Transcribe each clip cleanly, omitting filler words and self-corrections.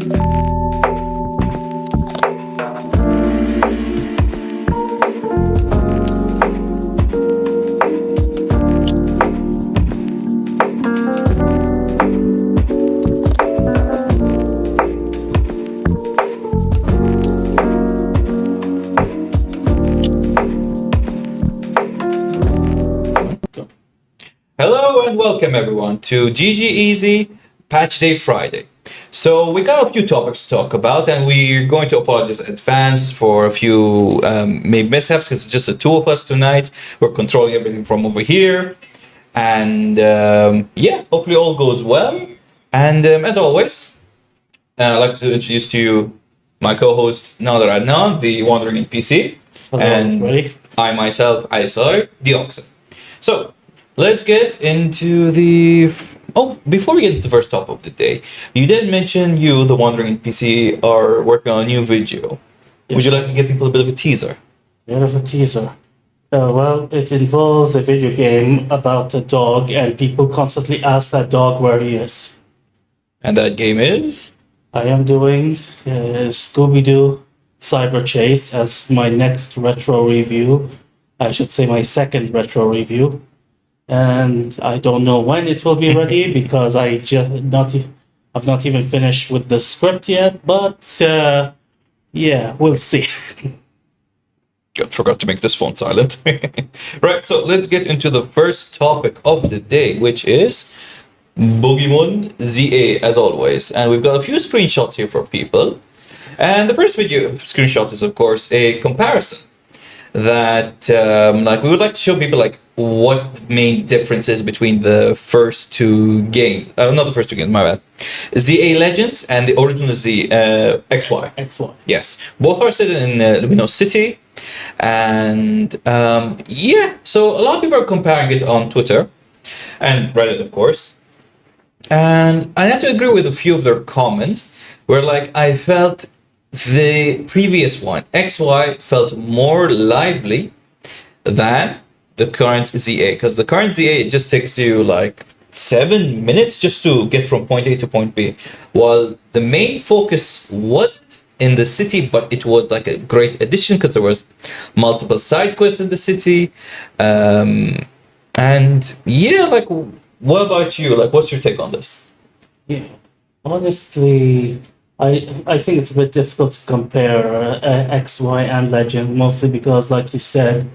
Hello and welcome everyone to GG Easy Patch Day Friday. So we got a few topics to talk about, and we're going to apologize in advance for a few maybe mishaps because it's just the two of us tonight. We're controlling everything from over here, and yeah, hopefully all goes well. And as always, I'd like to introduce to you my co-host Nader Adnan, the Wandering NPC, Hello, and everybody. I myself, Aysar, the Oxen. So let's get into the... Oh, before we get into the first topic of the day, you did mention you, the Wandering NPC, are working on a new video. Yes. Would you like to give people a bit of a teaser? Bit of a teaser. Well, it involves a video game about a dog, and people constantly ask that dog where he is. And that game is... I am doing Scooby-Doo Cyber Chase as my next retro review. I should say my second retro review. And I don't know when it will be ready because I've not even finished with the script yet. But yeah, we'll see. God, forgot to make this phone silent. Right, so let's get into the first topic of the day, which is Pokemon ZA, as always. And we've got a few screenshots here for people. And the first video screenshot is, of course, a comparison that like we would like to show people like what the main difference is between the first two games. Not the first two games, my bad. ZA Legends and the original Z XY. XY. Yes, both are set in Lumino City, and yeah. So a lot of people are comparing it on Twitter and Reddit, of course. And I have to agree with a few of their comments, where like I felt the previous one, XY, felt more lively than the current ZA, because the current ZA, it just takes you like 7 minutes just to get from point A to point B, while the main focus wasn't in the city, but it was like a great addition because there was multiple side quests in the city. And yeah, like what about you? Like, what's your take on this? Yeah, honestly, I think it's a bit difficult to compare XY and Legends, mostly because, like you said,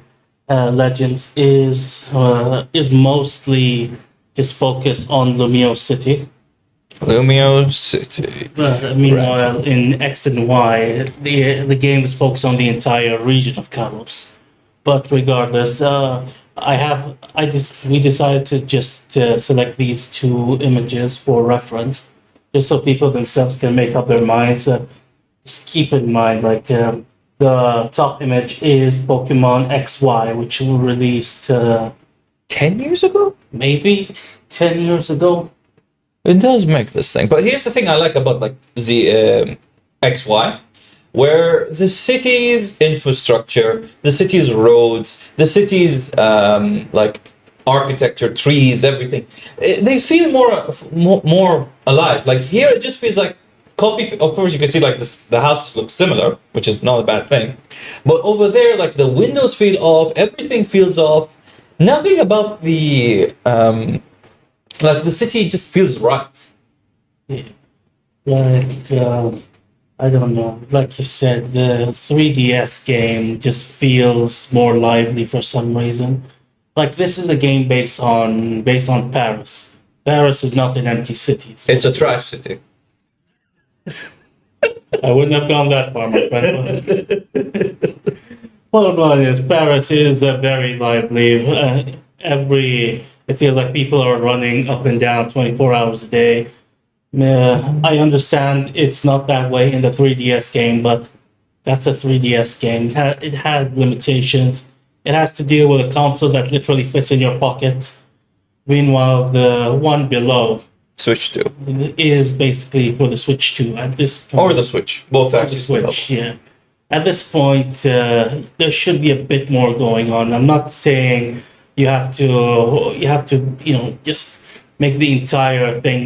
Legends is mostly just focused on Lumio City. Lumio City. Meanwhile, in X and Y, the game is focused on the entire region of Kalos. But regardless, we decided to just select these two images for reference, just so people themselves can make up their minds. Just keep in mind, like the top image is Pokemon XY, which was released 10 years ago? maybe 10 years ago. It does make this thing. But here's the thing I like about like XY, where the city's infrastructure, the city's roads, the city's like architecture, trees, everything, they feel more alive. Like here, it just feels like copy. Of course, you can see like the house looks similar, which is not a bad thing. But over there, like the windows feel off, everything feels off. Nothing about the like the city just feels right. Yeah. Like, I don't know. Like you said, the 3DS game just feels more lively for some reason. Like this is a game based on Paris. Paris is not an empty city. So It's a trash city. I wouldn't have gone that far, my friend. Bottom line is, Paris is a very lively. It feels like people are running up and down 24 hours a day. I understand it's not that way in the 3DS game, but that's a 3DS game. It has limitations. It has to deal with a console that literally fits in your pocket. Meanwhile, the one below Switch 2. is basically for the Switch 2 at this point. Or the Switch. Both Or actually. the Switch, yeah. At this point, there should be a bit more going on. I'm not saying you have to, just make the entire thing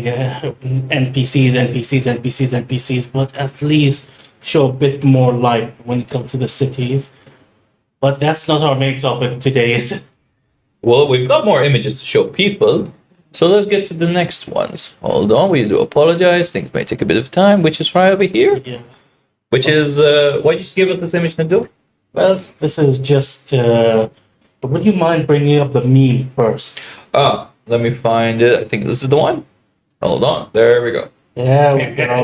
NPCs, NPCs, NPCs, NPCs, but at least show a bit more life when it comes to the cities. But that's not our main topic today, is it? Well, we've got more images to show people, so let's get to the next ones. Hold on, we do apologize. Things may take a bit of time, which is right over here. Yeah. Which is, why did you give us this image, Nadu? Well, this is just. Would you mind bringing up the meme first? Ah, let me find it. I think this is the one. Hold on, there we go. There we go.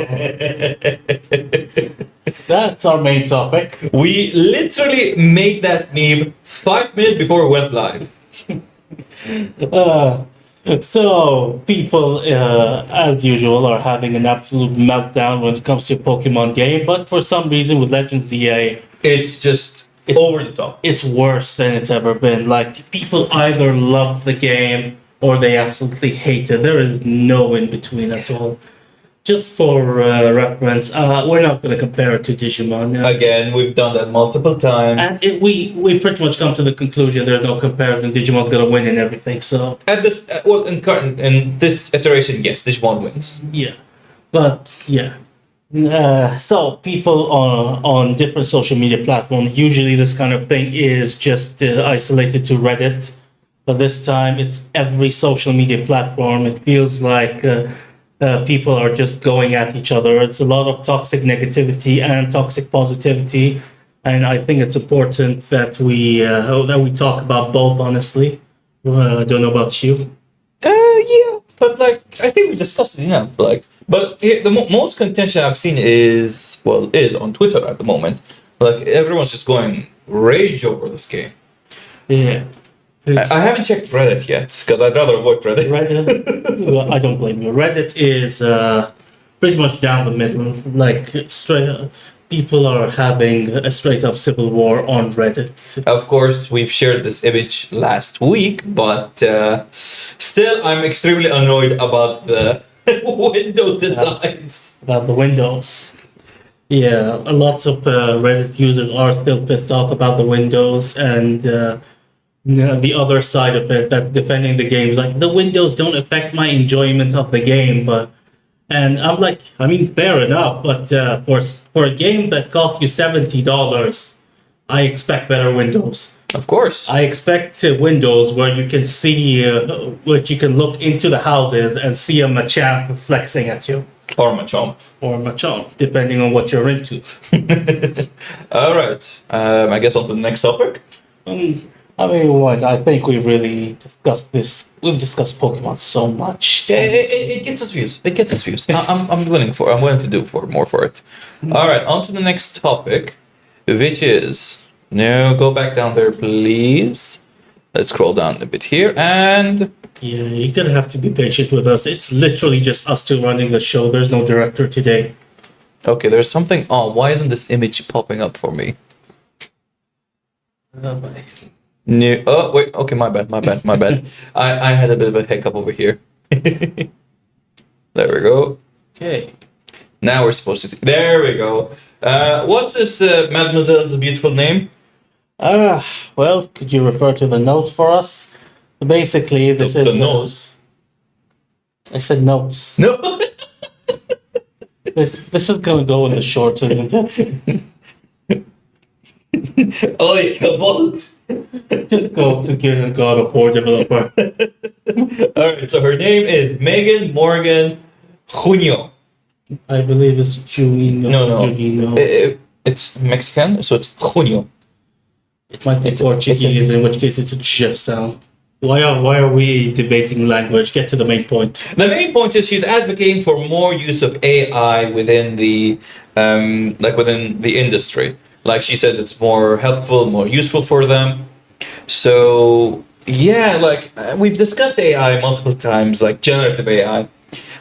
That's our main topic. We literally made that meme 5 minutes before we went live. So people, as usual, are having an absolute meltdown when it comes to Pokemon game. But for some reason, with Legends ZA, It's just over the top. it's worse than it's ever been. Like people either love the game or they absolutely hate it. There is no in between at all. Just for reference, we're not going to compare it to Digimon. Again, we've done that multiple times. And we pretty much come to the conclusion there's no comparison. Digimon's going to win and everything. So At this, in this iteration, yes, Digimon wins. yeah, but yeah. So people on different social media platforms, usually this kind of thing is just isolated to Reddit, but this time it's every social media platform. It feels like people are just going at each other. It's a lot of toxic negativity and toxic positivity, and I think it's important that we talk about both honestly. I don't know about you. Yeah, but like I think we discussed it enough. Like, but the most contention I've seen is on Twitter at the moment. Like everyone's just going rage over this game. Yeah. I haven't checked Reddit yet because I'd rather avoid Reddit. Reddit, well, I don't blame you. Reddit is pretty much down the middle. Like straight, people are having a straight up civil war on Reddit. Of course, we've shared this image last week, but still, I'm extremely annoyed about the window designs. About the windows. Yeah, a lot of Reddit users are still pissed off about the windows, and the other side of it, that's defending the game, is like the windows don't affect my enjoyment of the game, but. And I'm like, I mean, fair enough, but for a game that costs you $70, I expect better windows. Of course. I expect windows where you can see, which you can look into the houses and see a Machamp flexing at you. Or Machamp. Or Machamp, depending on what you're into. All right. I guess on to the next topic. I mean, what? I think we really discussed this. We've discussed Pokemon so much. It gets us views. It gets us views. I'm willing to do more for it. All right. On to the next topic, which is go back down there, please. Let's scroll down a bit here and. Yeah, you're gonna have to be patient with us. It's literally just us two running the show. There's no director today. Okay, there's something. Oh, why isn't this image popping up for me? Oh my. No. Oh wait. Okay, my bad. I had a bit of a hiccup over here. There we go. Okay. Now we're supposed to see. There we go. What's this mademoiselle's beautiful name? Well, could you refer to the notes for us? Basically, this is the nose. I said notes. No. This is gonna go in the shorts, isn't it? Oh, come on. Just go to get a God of War developer. All right. So her name is Megan Morgan Junio. I believe it's Junio. No. Junio. It's Mexican, so it's Junio. It might be Portuguese, in which case it's a J sound. Why are we debating language? Get to the main point. The main point is she's advocating for more use of AI within the within the industry. Like she says, it's more helpful, more useful for them. So yeah, like we've discussed AI multiple times, like generative AI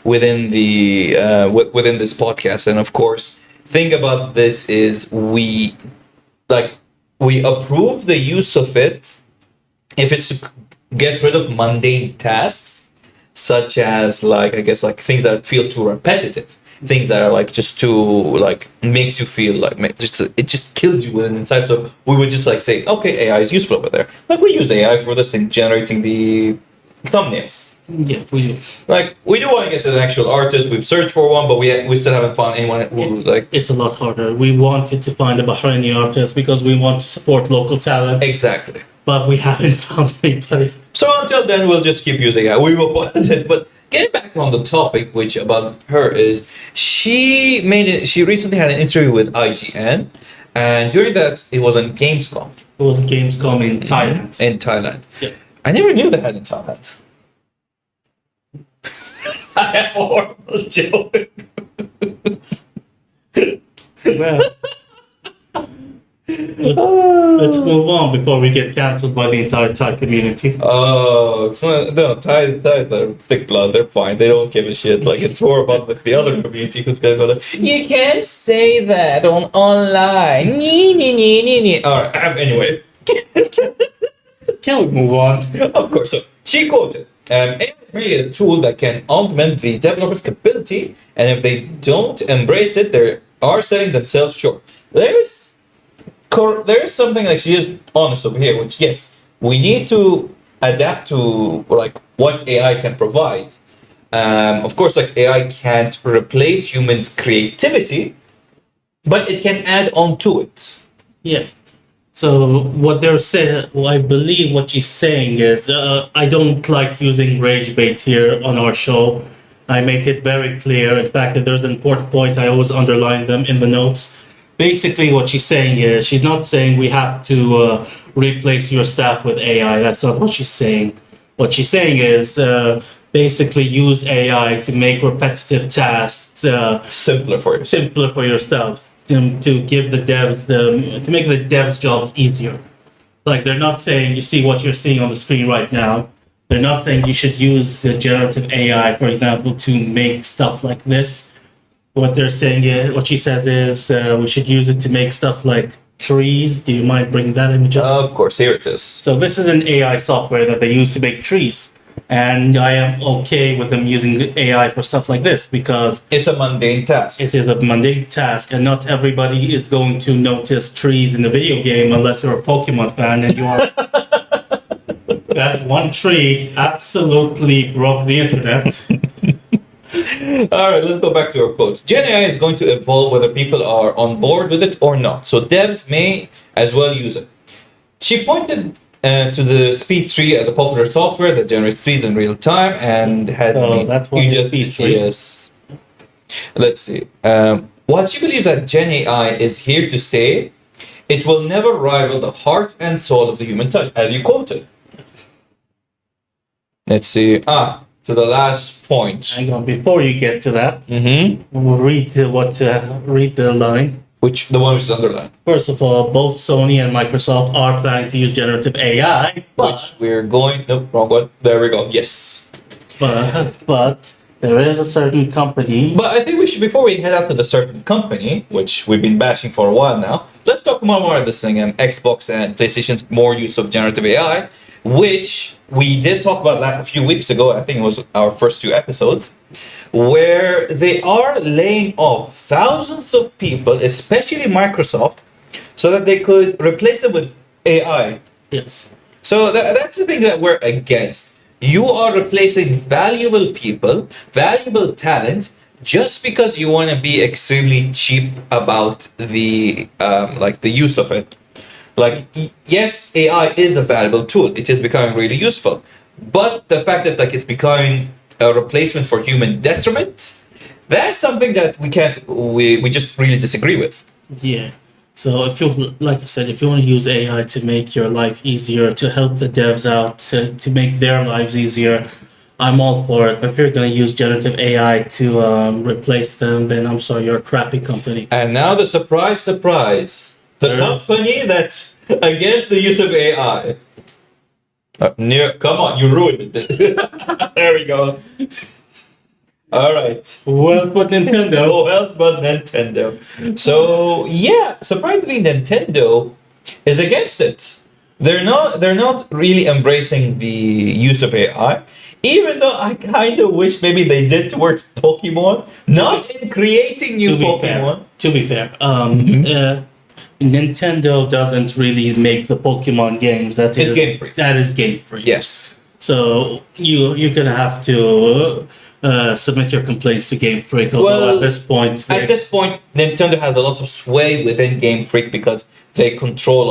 within the within this podcast, and of course, thing about this is we approve the use of it if it's to get rid of mundane tasks, such as like things that feel too repetitive, things that are like just too like makes you feel like it just kills you within inside. So we would just like say, okay, AI is useful over there. Like we use AI for this thing, generating the thumbnails. Yeah, we do. Like, we do want to get to the actual artist. We've searched for one, but we still haven't found anyone who like. It's a lot harder. We wanted to find a Bahraini artist because we want to support local talent, Exactly. but we haven't found anybody. So until then, we'll just keep using it. We will put it. But getting back on the topic, which about her is, she made it. She recently had an interview with IGN, and during that, it was on Gamescom It was Gamescom in Thailand. in Thailand. Yeah. I never knew they had in Thailand. I have a horrible joke. Well, let's move on before we get cancelled by the entire Thai community. Oh, it's not, no, Thais are thick blood. They're fine. They don't give a shit. Like, it's more about like, the other community who's gonna go there. You can't say that on online. All right. Anyway, Can we move on? of course. So she quoted, "AI is merely a tool that can augment the developer's capability, and if they don't embrace it, they are selling themselves short." There's something like she is honest over here, which yes, we need to adapt to like what AI can provide. Of course, like AI can't replace humans' creativity, but it can add on to it. Yeah. So what they're saying, well, I believe what she's saying is, I don't like using rage bait here on our show. I make it very clear. In fact, if there's an important point, I always underline them in the notes. Basically, what she's saying is, she's not saying we have to replace your staff with AI. That's not what she's saying. What she's saying is, basically use AI to make repetitive tasks Simpler for you. simpler for yourselves, to give the devs to make the devs jobs easier. Like, they're not saying, you see what you're seeing on the screen right now, they're not saying you should use generative AI, for example, to make stuff like this. What they're saying is, what she says is, we should use it to make stuff like trees. Do you mind bringing that image up? Of course, here it is. So this is an AI software that they use to make trees. And I am okay with them using AI for stuff like this because It's a mundane task. it is a mundane task, and not everybody is going to notice trees in the video game unless you're a Pokemon fan and you are. That one tree absolutely broke the internet. All right, let's go back to our quotes. Gen AI is going to evolve whether people are on board with it or not, so devs may as well use it. She pointed to the Speed Tree as a popular software that generates trees in real time and had So that's what is Speed Tree. Yes. Let's see. While she believes that Gen AI is here to stay, it will never rival the heart and soul of the human touch, as you quoted. Let's see. To the last point. Hang on, before you get to that, we'll read the line. Which the one which is underlined. First of all, both Sony and Microsoft are planning to use generative AI, Which we're going. Nope, wrong one. There we go. Yes. but there is a certain company. But I think we should, before we head out to the certain company, which we've been bashing for a while now, let's talk more about this thing, Xbox and PlayStation's more use of generative AI, which we did talk about that a few weeks ago. I think it was our first 2 episodes, where they are laying off thousands of people, especially Microsoft, so that they could replace them with AI. Yes. So that's the thing that we're against. You are replacing valuable people, valuable talent, just because you want to be extremely cheap about the like the use of it. Like, yes, AI is a valuable tool. It is becoming really useful, but the fact that like it's becoming a replacement for human detriment, that's something that we just really disagree with. Yeah. So if you, like I said, if you want to use AI to make your life easier, to help the devs out, to make their lives easier, I'm all for it. But if you're going to use generative AI to replace them, then I'm sorry, you're a crappy company. And now the surprise, the company that's against the use of AI. Come on, you ruined it. There we go. All right. Who else but Nintendo? Who else but Nintendo? So yeah, surprisingly, Nintendo is against it. They're not really embracing the use of AI. Even though I kind of wish maybe they did towards Pokemon, not in creating new Pokemon. To be fair, Nintendo doesn't really make the Pokemon games. It's game free. That is game free. Yes. So you're gonna have to submit your complaints to Game Freak. Although Well, at this point, At this point, Nintendo has a lot of sway within Game Freak because they do control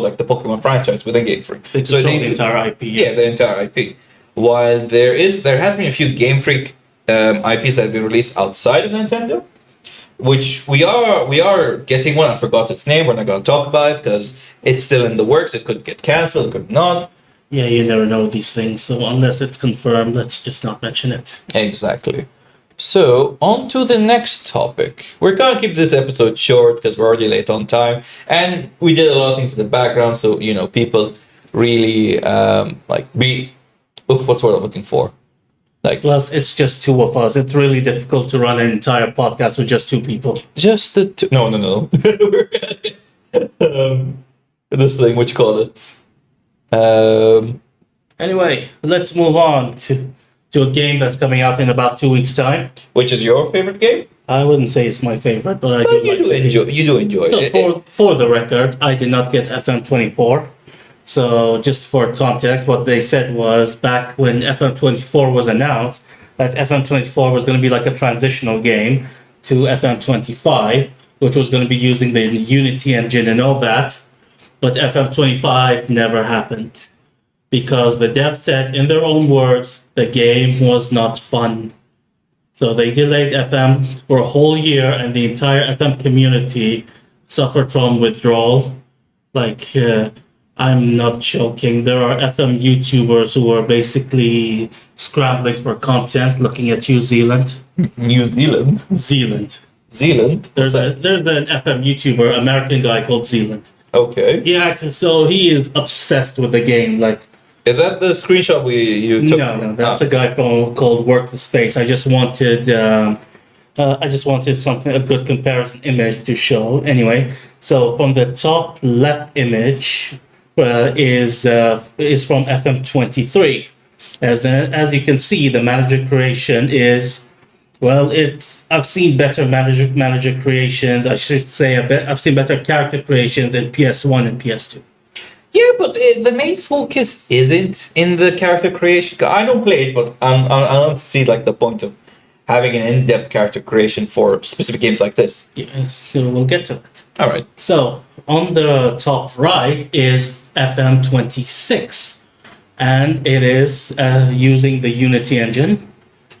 like the Pokemon franchise within Game Freak. they control the entire IP. Yeah, the entire IP. While there has been a few Game Freak IPs that have been released outside of Nintendo, which we are getting one. I forgot its name. We're not gonna talk about it because it's still in the works. It could get cancelled, it could not. Yeah, you never know these things. So unless it's confirmed, let's just not mention it. Exactly. So on to the next topic. We're gonna keep this episode short because we're already late on time, and we did a lot of things in the background, so people really what's what I'm looking for. Like Plus, it's just two of us. It's really difficult to run an entire podcast with just two people. just the two, no. We're this thing, what you call it? Anyway, let's move on to a game that's coming out in about 2 weeks' time. Which is your favorite game? I wouldn't say it's my favorite, but I Well, do like the game. you do enjoy So it. for the record, I did not get FM24. So just for context, what they said was back when FM24 was announced, that FM24 was going to be like a transitional game to FM25, which was going to be using the Unity engine and all that. But FM25 never happened because the devs said, in their own words, the game was not fun. So they delayed FM for a whole year, and the entire FM community suffered from withdrawal. I'm not joking. There are FM YouTubers who are basically scrambling for content, looking at New Zealand. New Zealand. Zealand. Zealand. There's an FM YouTuber, American guy called Zealand. Okay. Yeah, so he is obsessed with the game. Is that the screenshot you took? No, that's a guy called Work the Space. I just wanted a good comparison image to show. Anyway, so from the top left image is from FM23. As you can see, the manager creation is I've seen better manager creations. I should say I've seen better character creations in PS1 and PS2. Yeah, but the main focus isn't in the character creation. I don't play it, but I don't see the point of having an in-depth character creation for specific games like this. Yeah, so we'll get to it. All right. So on the top right is FM26, and it is using the Unity engine.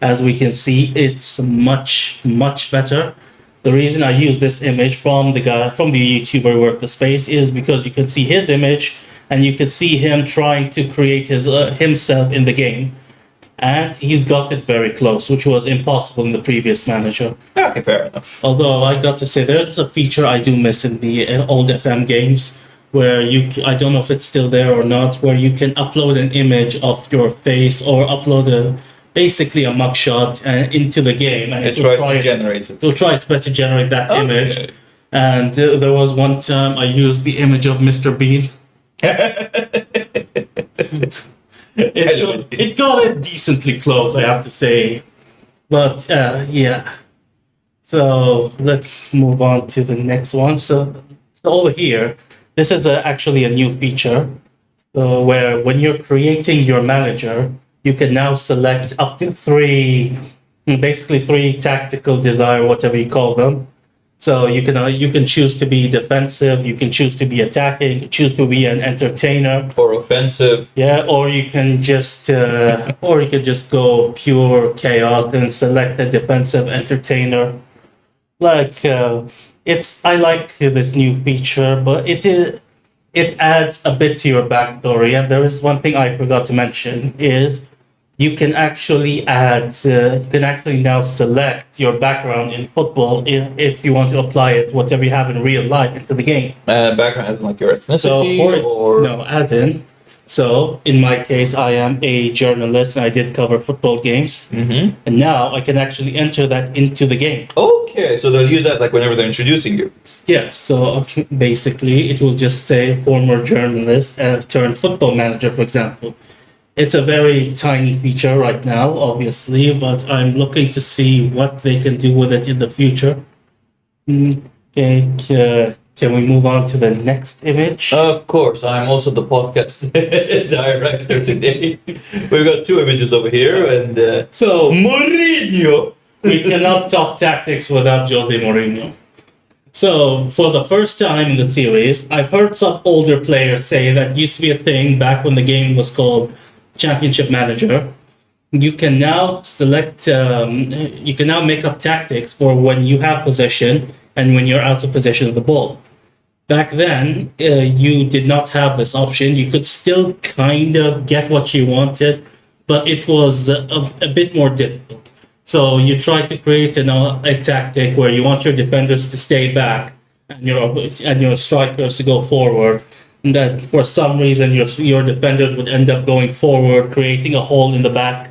As we can see, it's much better. The reason I use this image from the YouTuber who worked the space is because you can see his image and you can see him trying to create himself in the game, and he's got it very close, which was impossible in the previous manager. Okay, fair enough. Although I got to say, there's a feature I do miss in the old FM games, where I don't know if it's still there or not, where you can upload an image of your face or upload basically a mugshot into the game, and It tries to generate it. It'll try its best to generate that Okay. image. And there was one time I used the image of Mr. Bean. It got it decently close, I have to say. But yeah. So let's move on to the next one. So over here, this is actually a new feature where when you're creating your manager, you can now select up to three tactical desire, whatever you call them. So you can choose to be defensive, you can choose to be attacking, you can choose to be an entertainer or offensive. Yeah, or you can just go pure chaos and select a defensive entertainer. I like this new feature, but it adds a bit to your backstory. And there is one thing I forgot to mention is you can actually now select your background in football if you want to apply it, whatever you have in real life, into the game. Background as your ethnicity So in my case, I am a journalist and I did cover football games. Mm-hmm. And now I can actually enter that into the game. Okay, so they'll use that whenever they're introducing you. Yeah, so basically it will just say former journalist turned football manager, for example. It's a very tiny feature right now, obviously, but I'm looking to see what they can do with it in the future. Okay, Can we move on to the next image? Of course, I'm also the podcast director today. We've got two images over here, and So Mourinho. we cannot talk tactics without Jose Mourinho. So for the first time in the series, I've heard some older players say that used to be a thing back when the game was called Championship Manager. You can now select, you can now make up tactics for when you have possession and when you're out of possession of the ball. Back then, you did not have this option. You could still kind of get what you wanted, but it was a bit more difficult. So you try to create a tactic where you want your defenders to stay back and your strikers to go forward. And that for some reason your defenders would end up going forward, creating a hole in the back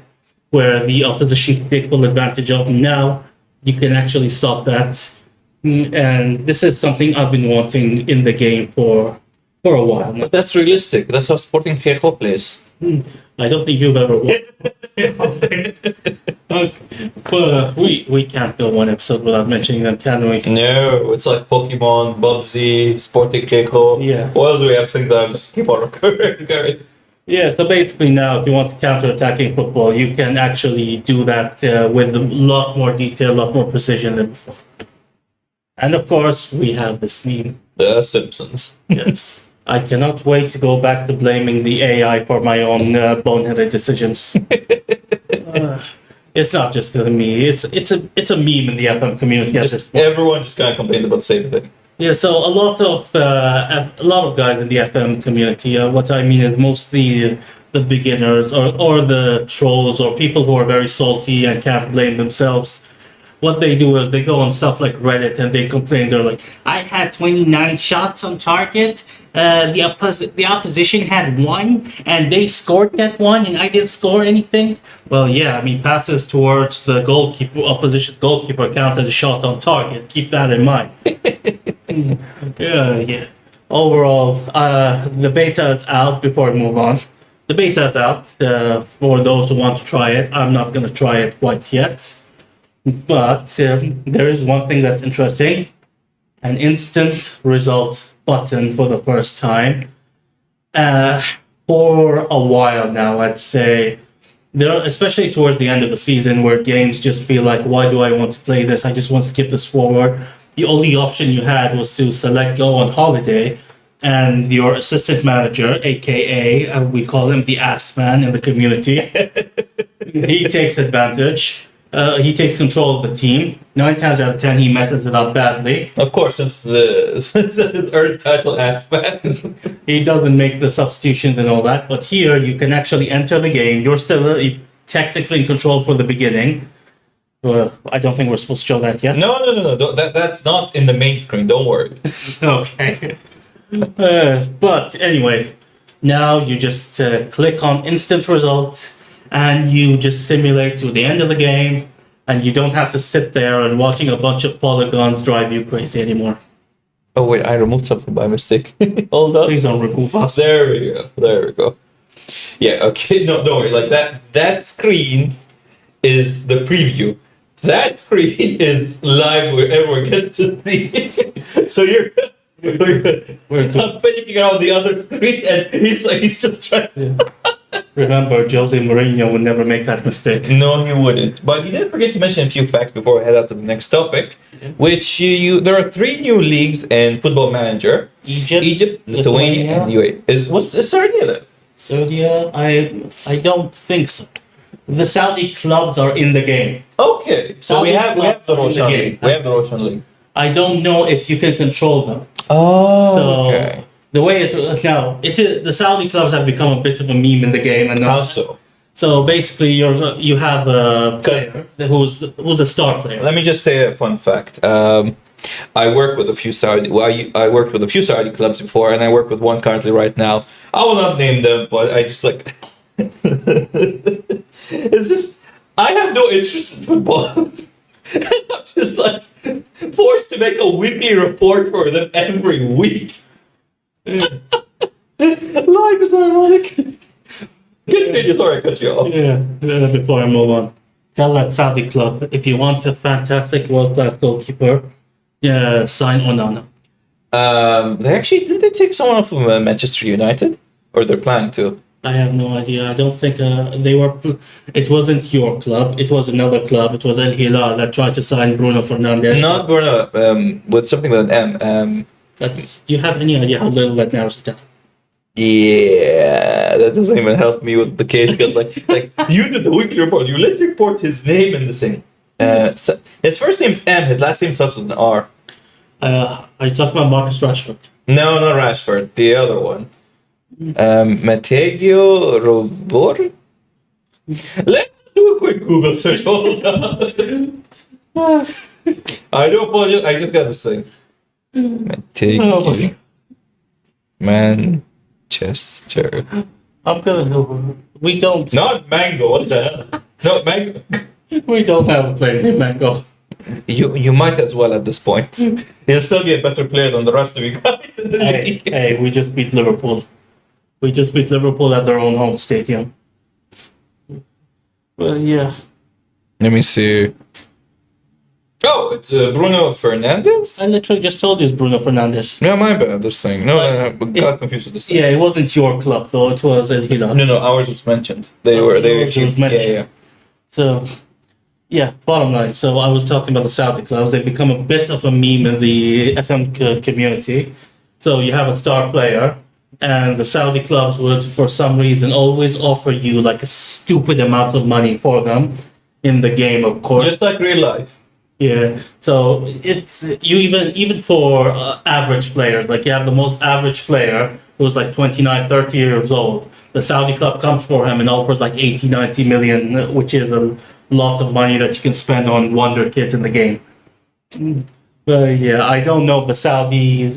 where the opposition can take full advantage of. Now you can actually stop that. And this is something I've been wanting in the game for a while now. But that's realistic. That's how Sporting Gijón plays. I don't think you've ever watched. But we can't go one episode without mentioning them, can we? No, it's like Pokemon, Bubsy, Sporting Gijón. Yeah. What else do we have things that just keep on recurring? Yeah, so basically now, if you want to counter-attacking football, you can actually do that with a lot more detail, a lot more precision than before. And of course, we have this meme. The Simpsons. Yes. I cannot wait to go back to blaming the AI for my own boneheaded decisions. It's not just me. It's a meme in the FM community. Everyone just kind of complains about the same thing. Yeah, so a lot of guys in the FM community. What I mean is mostly the beginners or the trolls or people who are very salty and can't blame themselves. What they do is they go on stuff like Reddit and they complain. They're like, I had 29 shots on target. The opposition had 1 and they scored that 1 and I didn't score anything. Well, yeah, I mean, passes towards the opposition goalkeeper count as a shot on target. Keep that in mind. Yeah. Overall, the beta is out. Before we move on, the beta is out for those who want to try it. I'm not going to try it quite yet. But there is one thing that's interesting. An instant result button for the first time. For a while now, I'd say. Especially towards the end of the season where games just feel like, why do I want to play this? I just want to skip this forward. The only option you had was to select go on holiday. And your assistant manager, aka we call him the ass man in the community, he takes advantage. He takes control of the team. 9 times out of 10, he messes it up badly. Of course, since his earned title aspect. He doesn't make the substitutions and all that. But here, you can actually enter the game. You're still technically in control for the beginning. I don't think we're supposed to show that yet. No. That's not in the main screen. Don't worry. Okay. But anyway, now you just click on instant result. And you just simulate to the end of the game, and you don't have to sit there and watching a bunch of polygons drive you crazy anymore. Oh wait, I removed something by mistake. Hold on. Please don't remove us. There we go. Yeah, okay. No, don't worry. Like that screen is the preview. That screen is live where everyone gets to see. So I'm panicking around the other screen, and he's just trying to. Remember, Jose Mourinho would never make that mistake. No, he wouldn't. But he did forget to mention a few facts before we head out to the next topic, which there are 3 new leagues in Football Manager: Egypt, Lithuania, and UAE. What's Sardinia then? Saudia, I don't think so. The Saudi clubs are in the game. Okay, so we have the Roshan League. We have the Roshan League. I don't know if you can control them. Oh, so, okay. The way the Saudi clubs have become a bit of a meme in the game, and how so? So basically, you have a player who's a star player. Let me just say a fun fact. I work with a few Saudi. Well, I worked with a few Saudi clubs before, and I work with one currently right now. I will not name them, but I just like. It's just I have no interest in football. I'm just like forced to make a weekly report for them every week. Life is ironic. Continue. Sorry, I cut you off. Yeah. Before I move on, tell that Saudi club if you want a fantastic world-class goalkeeper, sign Onana. They actually didn't they take someone off of Manchester United, or they're planning to. I have no idea. I don't think they were. It wasn't your club. It was another club. It was El Hilal that tried to sign Bruno Fernandes. Not Bruno, with something with an M. But do you have any idea how little that narrows it down? Yeah, that doesn't even help me with the case because like you did the weekly report. You let report his name in the thing. So his first name's M. His last name starts with an R. Are you talking about Marcus Rashford? No, not Rashford. The other one. Matteo Robor. Let's do a quick Google search. Hold on. I do apologize. I just got this thing. Matteo. Manchester. I'm gonna go. We don't. Not Mango. What the hell? No, Mango. We don't have a player named Mango. You might as well at this point. He'll still be a better player than the rest of you guys in the league. Hey, we just beat Liverpool. We just beat Liverpool at their own home stadium. Well, yeah. Let me see. Oh, it's Bruno Fernandes? I literally just told you it's Bruno Fernandes. No, my bad, this thing. No, got confused with this thing. Yeah, it wasn't your club though. It was El Hilal. No, ours was mentioned. They Yours was mentioned. Yeah. So, yeah, bottom line. So I was talking about the Saudi clubs. They've become a bit of a meme in the FM community. So you have a star player, and the Saudi clubs would, for some reason, always offer you like a stupid amount of money for them in the game, of course. Just like real life. Yeah. So it's you even for average players, like you have the most average player who's like 29, 30 years old. The Saudi club comes for him and offers like 80, 90 million, which is a lot of money that you can spend on wonder kids in the game. But yeah, I don't know if the Saudi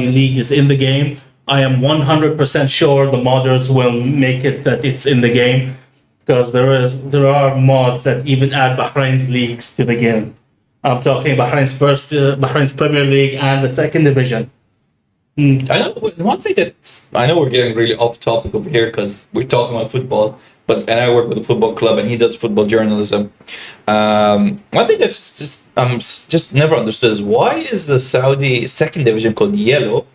league is in the game. I am 100% sure the modders will make it that it's in the game, because there are mods that even add Bahrain's leagues to the game. I'm talking Bahrain's Premier League and the second division. I know one thing I know we're getting really off topic over here because we're talking about football, and I work with a football club and he does football journalism. One thing that's just never understood is why is the Saudi second division called Yellow,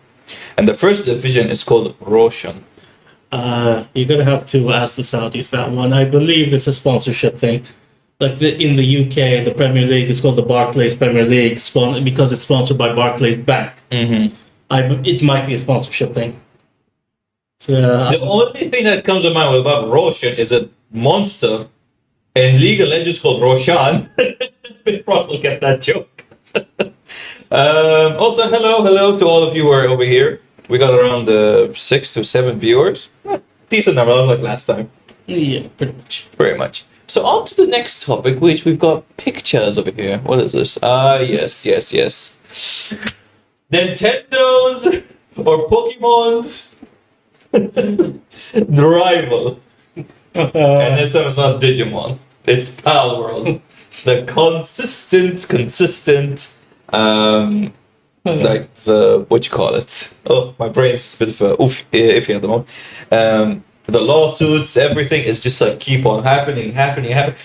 and the first division is called Roshan. You're gonna have to ask the Saudis that one. I believe it's a sponsorship thing. Like in the UK, the Premier League is called the Barclays Premier League because it's sponsored by Barclays Bank. Mm-hmm. It might be a sponsorship thing. So, the only thing that comes to mind about Roshan is a monster in League of Legends called Roshan. We probably get that joke. Also, hello to all of you who are over here. We got around 6 to 7 viewers. Decent number, like last time. Yeah, pretty much. Pretty much. So on to the next topic, which we've got pictures over here. What is this? Yes. Nintendo's or Pokemon's the rival. And this time it's not Digimon. It's Palworld. The consistent like the what you call it? Oh, my brain's a bit of iffy at the moment. The lawsuits, everything is just like keep on happening.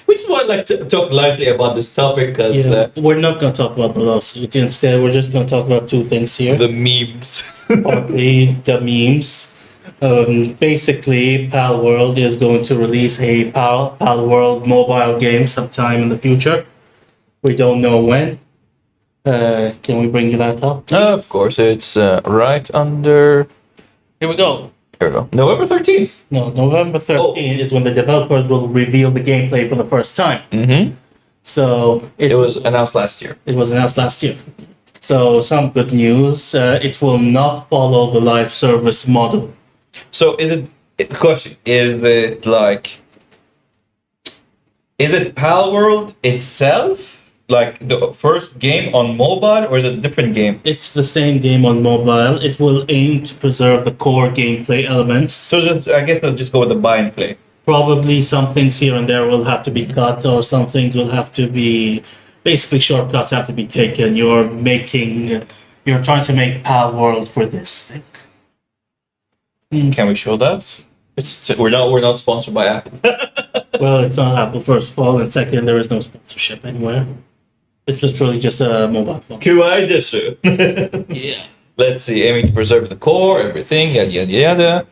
Which is why I like to talk lightly about this topic because we're not going to talk about the lawsuit. Instead, we're just going to talk about two things here. The memes. Partly the memes. Basically, Palworld is going to release a Palworld mobile game sometime in the future. We don't know when. Can we bring that up? Of course, it's right under. Here we go. Here we go. November 13th. No, November 13th is when the developers will reveal the gameplay for the first time. Mm-hmm. So it was announced last year. It was announced last year. So some good news. It will not follow the live service model. So is it Palworld itself? Like the first game on mobile, or is it a different game? It's the same game on mobile. It will aim to preserve the core gameplay elements. So I guess they'll just go with the buy and play. Probably some things here and there will have to be cut, or some things will have to be... Basically, shortcuts have to be taken. You're trying to make Palworld for this thing. Can we show that? We're not sponsored by Apple. Well, it's not Apple, first of all, and second, there is no sponsorship anywhere. It's literally just a mobile phone. Kawaii desu. Yeah. Let's see, aiming to preserve the core, everything, yada yada yada.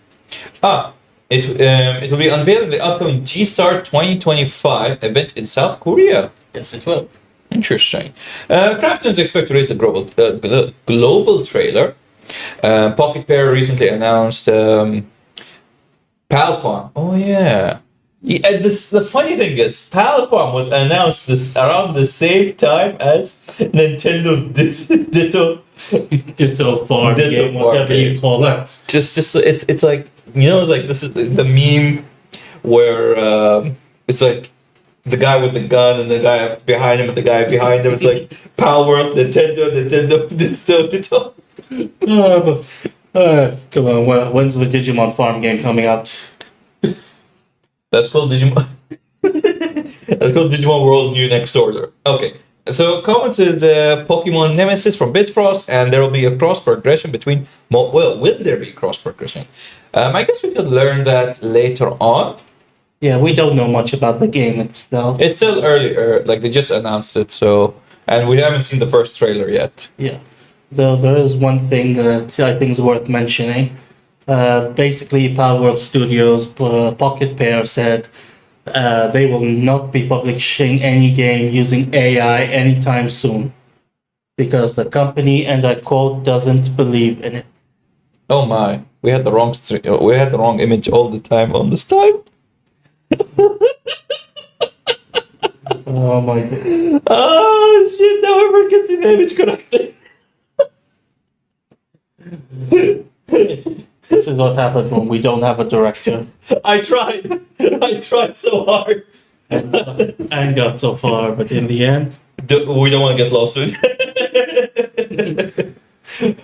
It will be unveiled in the upcoming G-Star 2025 event in South Korea. Yes, it will. Interesting. Krafton is expected to release a global trailer. Pocket Pair recently announced Pal Farm. Oh yeah. And the funny thing is, Pal Farm was announced around the same time as Nintendo's Ditto farm game, whatever you call it. Just it's like, it's like, this is the meme where it's like the guy with the gun and the guy behind him and the guy behind him. It's like Palworld, Nintendo, Ditto. Come on, when's the Digimon farm game coming out? That's called Digimon. That's called Digimon World New Next Order. Okay. So comments is Pokemon Nemesis from Bitfrost, and there will be a cross progression between. Will there be cross progression? I guess we could learn that later on. Yeah, we don't know much about the game itself. It's still early, like they just announced it, and we haven't seen the first trailer yet. Yeah, though there is one thing that I think is worth mentioning. Basically, Palworld Studios Pocket Pair said they will not be publishing any game using AI anytime soon because the company, and I quote, doesn't believe in it. Oh my, we had the wrong image all the time on this time. Oh my god. Oh shit, now everyone can see the image correctly. This is what happens when we don't have a director. I tried so hard. And got so far, but in the end... We don't want to get lawsuit.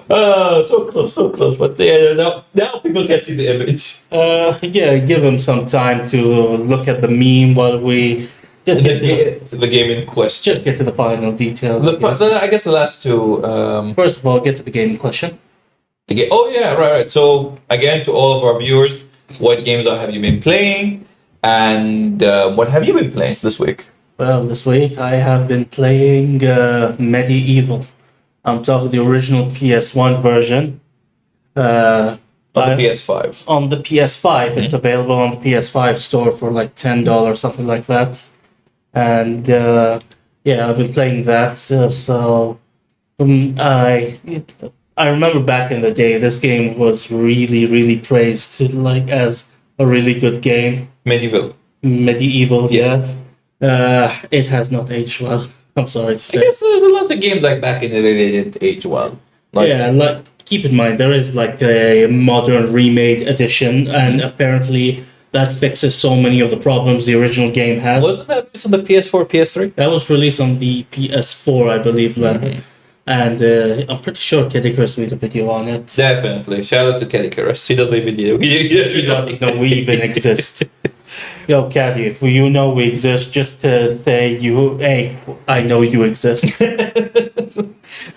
So close. But yeah, now people can see the image. Yeah, give them some time to look at the meme while we... Just the game in question. Just get to the final details. I guess the last two... First of all, get to the game in question. Oh yeah, right. So again, to all of our viewers, what games have you been playing, and what have you been playing this week? Well, this week I have been playing Medieval. I'm talking the original PS1 version. On the PS5. On the PS5, it's available on the PS5 store for like $10, something like that. And yeah, I've been playing that. I remember back in the day, this game was really, really praised as a really good game. Medieval, yes. Yeah. It has not aged well. I'm sorry to say. I guess there's a lot of games like back in the day they didn't age well. Keep in mind there is like a modern remade edition, and apparently that fixes so many of the problems the original game has. Wasn't that released on the PS4, PS3? That was released on the PS4, I believe. Mm-hmm. And I'm pretty sure Kitty Chris made a video on it. Definitely. Shout out to Kitty Chris. He does a video. He doesn't know we even exist. Yo, Caddy, if you know we exist, just to say hey, I know you exist.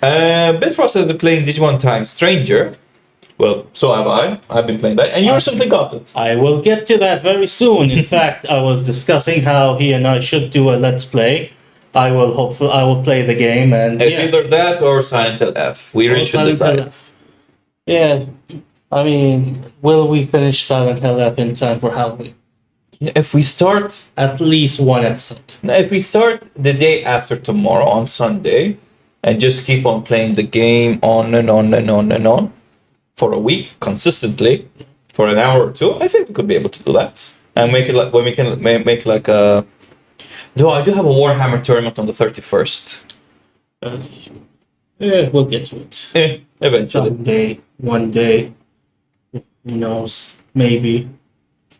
Bitfrost has been playing Digimon Time Stranger. Well, so have I. I've been playing that, and you recently got it. I will get to that very soon. In fact, I was discussing how he and I should do a Let's Play. I will play the game, and it's either that or Silent Hill F. We really should decide. Yeah, I mean, will we finish Silent Hill F in time for Halloween? If we start at least one episode. If we start the day after tomorrow on Sunday, and just keep on playing the game on and on for a week consistently, for an hour or two, I think we could be able to do that, and make it like when we can make like a. Though I do have a Warhammer tournament on the 31st. Yeah, we'll get to it. Eventually. One day. Who knows? Maybe.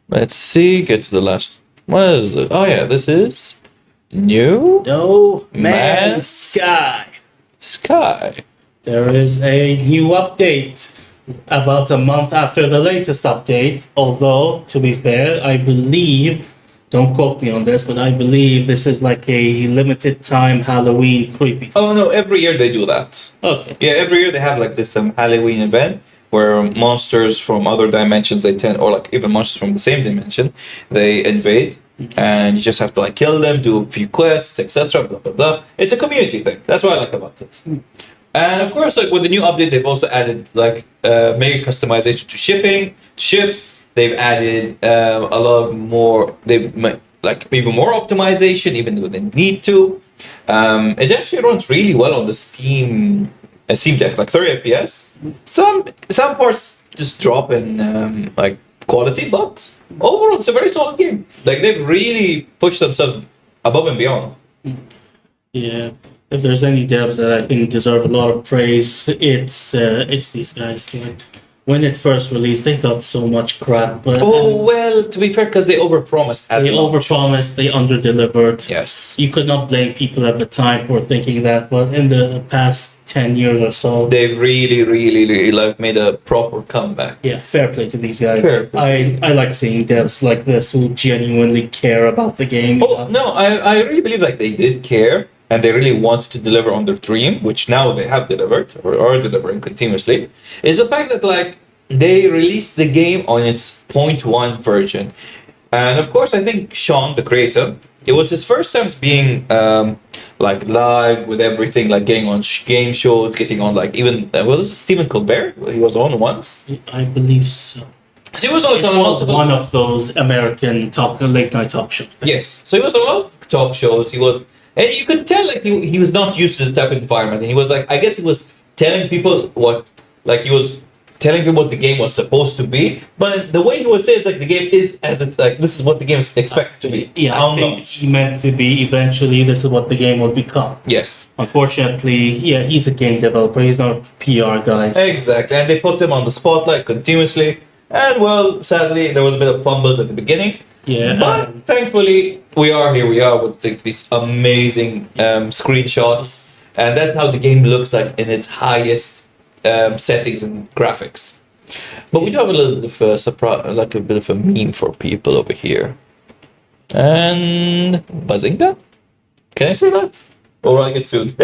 Let's see. Get to the last. What is it? Oh yeah, this is No Man's Sky. There is a new update about a month after the latest update. Although, to be fair, I believe. Don't quote me on this, but I believe this is like a limited time Halloween creepy. Oh no, every year they do that. Okay. Yeah, every year they have like this Halloween event where monsters from other dimensions or like even monsters from the same dimension, they invade and you just have to like kill them, do a few quests, etc. Blah blah blah. It's a community thing. That's what I like about it. And of course, like with the new update, they've also added like mega customization to shipping, ships. They've added a lot more. Like even more optimization, even when they need to. It actually runs really well on the Steam Deck, like 30 FPS. Some parts just drop in like quality, but overall it's a very solid game. Like they've really pushed themselves above and beyond. Yeah. If there's any devs that I think deserve a lot of praise, it's these guys. Like when it first released, they got so much crap. But Well, to be fair, because they overpromised. they overpromised, they underdelivered. Yes. You could not blame people at the time for thinking that, but in the past 10 years or so, They've really like made a proper comeback. yeah, fair play to these guys. Fair play. I like seeing devs like this who genuinely care about the game. Oh no, I really believe like they did care and they really wanted to deliver on their dream, which now they have delivered or are delivering continuously. Is the fact that like they released the game on its 0.1 version, and of course I think Sean, the creator, it was his first time being like live with everything, like getting on game shows, getting on like even was it Stephen Colbert? He was on once. I believe so. So he was on It was one of those American late night talk shows. Yes. So he was on a lot of talk shows. He was, and you could tell like he was not used to this type of environment. And he was like, I guess he was telling people what, like he was telling people what the game was supposed to be. But the way he would say it's like the game is as it's like this is what the game is expected to be. Yeah, I think he meant to be eventually this is what the game will become. Yes. Unfortunately, yeah, he's a game developer. He's not a PR guy. Exactly, and they put him on the spotlight continuously. And well, sadly, there was a bit of fumbles at the beginning. Yeah, But thankfully, we are here. We are with these amazing screenshots, and that's how the game looks like in its highest settings and graphics. But we do have a little bit of a surprise, like a bit of a meme for people over here. And Bazinga? Can I say that? Or I get sued.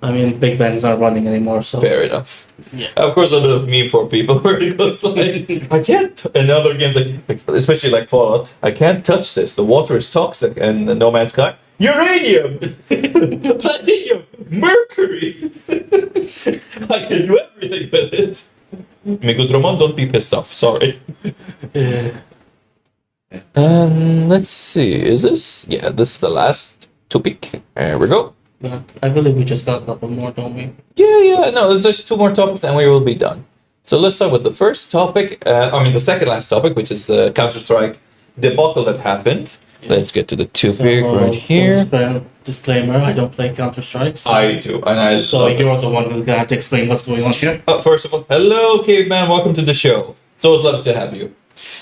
I mean, Big Ben's not running anymore, so Fair enough. yeah. Of course, a bit of meme for people where it goes like, I can't. In other games, like especially like Fallout, I can't touch this. The water is toxic, and No Man's Sky, uranium, platinum, mercury. I can do everything with it. Migo Drummond, don't be pissed off. Sorry. Let's see. Is this? Yeah, this is the last topic. There we go. But I believe we just got a couple more, don't we? Yeah. No, there's just two more topics, and we will be done. So let's start with the first topic. The second last topic, which is the Counter-Strike debacle that happened. Let's get to the topic right here. Disclaimer: I don't play Counter Strike. So, I do, and I so love you're it. the one who's gonna have to explain what's going on here. First of all, hello, caveman. Welcome to the show. It's always lovely to have you.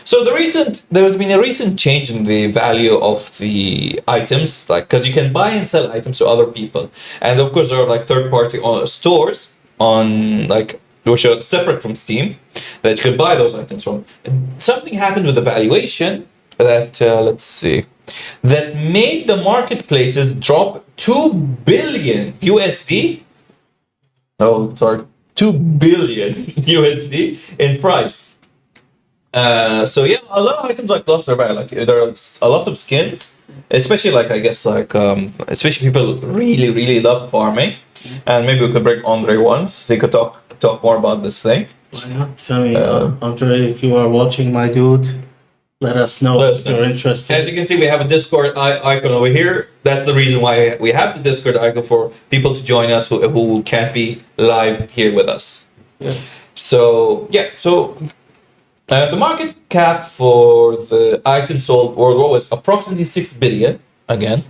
So there has been a recent change in the value of the items, like because you can buy and sell items to other people, and of course there are like third-party stores on like which are separate from Steam that you can buy those items from. Something happened with the valuation that let's see, that made the marketplaces drop 2 billion USD. Oh, sorry, 2 billion USD in price. So yeah, a lot of items like lost their value. Like there are a lot of skins, especially like I guess like especially people really love farming, and maybe we could bring Andre once. So he could talk more about this thing. Why not? I mean, Andre, if you are watching, my dude, let us know if you're interested. As you can see, we have a Discord icon over here. That's the reason why we have the Discord icon for people to join us who can't be live here with us. Yeah. So the market cap for the items sold worldwide was approximately 6 billion again.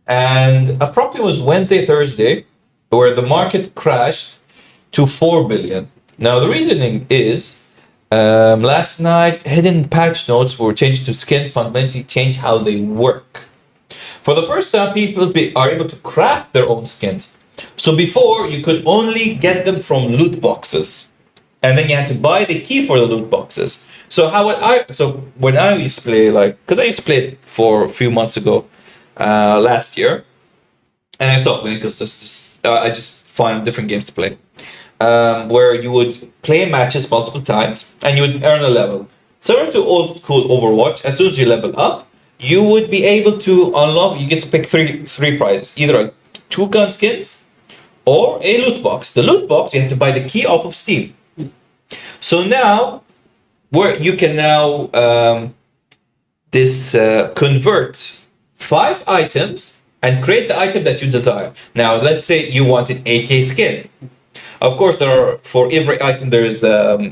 And approximately was Wednesday, Thursday, where the market crashed to 4 billion. Now the reasoning is last night hidden patch notes were changed to skin, fundamentally change how they work. For the first time, people are able to craft their own skins. So before you could only get them from loot boxes, and then you had to buy the key for the loot boxes. So when I used to play, like, because I used to play it for a few months ago, last year, and I stopped playing because I just find different games to play, where you would play matches multiple times and you would earn a level. Similar to old school Overwatch, as soon as you level up, you would be able to unlock. You get to pick three prizes, either two gun skins or a loot box. The loot box you have to buy the key off of Steam. So now, where you can now convert 5 items and create the item that you desire. Now, let's say you want an AK skin. Of course, for every item there is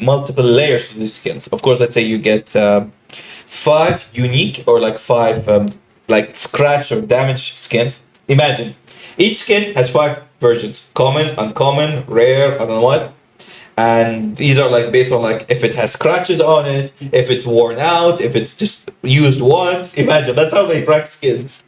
multiple layers to these skins. Of course, let's say you get 5 unique or like 5 like scratch or damage skins. Imagine each skin has 5 versions: common, uncommon, rare, I don't know what. And these are like based on like if it has scratches on it, if it's worn out, if it's just used once. Imagine that's how they rank skins.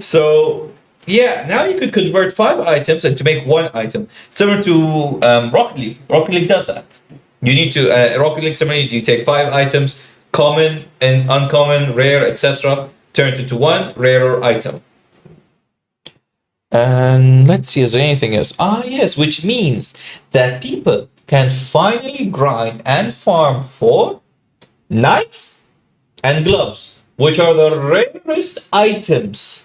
So yeah, now you could convert 5 items and to make 1 item, similar to Rocket League. Rocket League does that. You need to Rocket League similarly. You take 5 items, common and uncommon, rare, etc. Turn it into 1 rarer item. And let's see, is there anything else? Ah, yes, which means that people can finally grind and farm for knives and gloves, which are the rarest items